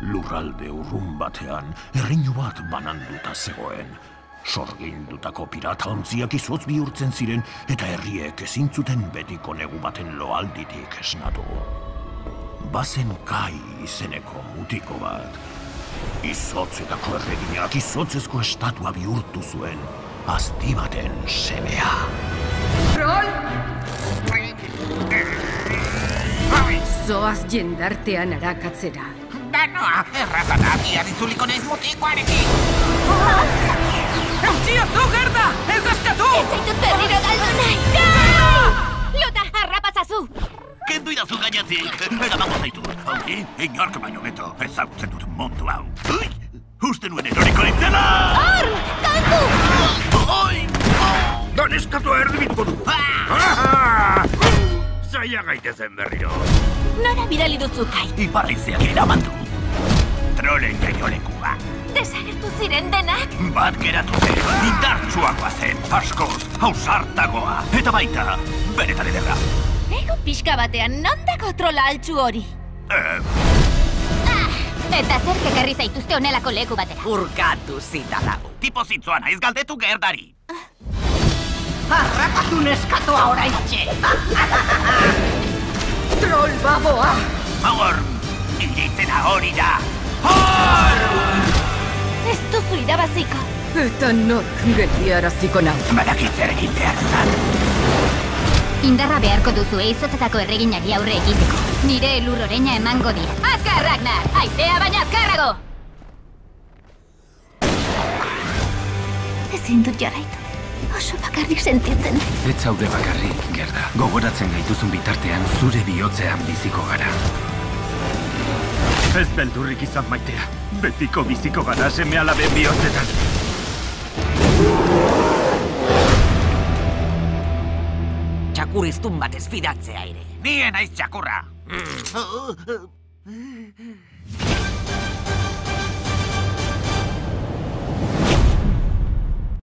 Lurralde urrun batean, erreinu bat bananduta zegoen. Sorgindutako pirata ontziak izotz bihurtzen ziren, eta herriek ezin zuten betiko negu baten loalditik esnatu. Bazen Kai izeneko mutiko bat. Izotzetako erreginak izotzezko estatua bihurtu zuen, azti baten semea. Troll! Zoaz jendartean arakatzera. Danoa, errazata agian itzuliko naiz mutikoarekin! Eutxio zu, Gerda! Ez askatu! Ez zaitut berriro galdu nahi! Lota, harrapazazu! Kendu idazu gainazik, eramango zaitu. Hauki, inork baino beto, ezagutzen dut mundu hau. Ui, uste nuen eroriko nintzela! Hor! Kantu! Oi! Dan eskatua erdibituko dugu! Zaila gaitezen berriro. Nora bidali duzu, Kai? Iparraizeak eraman du. Trolen jaiolekua. Desagertu ziren denak? Bat geratu zen, indartsuagoa zen, askoz, hausartagoa. Eta baita, benetan ederra. Ego pixka batean, nondako trola altxu hori? Eta zerk ekarri zaituzte honelako leku batera? Urkatu zitalau. Tipo zitzoa naiz galdetu Gerdari. Harrapatu neskatoa oraintxe! Troll baboa! Hor, nire izena hori da. Hor! Ez duzu irabaziko. Eta nork geldiaraziko nau. Badakit zer egin behar dudan. Indarra beharko duzu izotzetako erreginari aurre egiteko. Nire elur oreina emango dira. Azkar, Ragnar! Haizea baina azkarrago! Ezin dut jarraitu. Oso bakarrik sentitzen. Ez zaude bakarrik, Gerda. Gogoratzen gaituzun bitartean zure bihotzean biziko gara. Ez beldurrik izan maitea. Betiko biziko gara seme-alaben bihotzetan. Txakurriztun bat ez fidatzea ere. Nien naiz txakurra.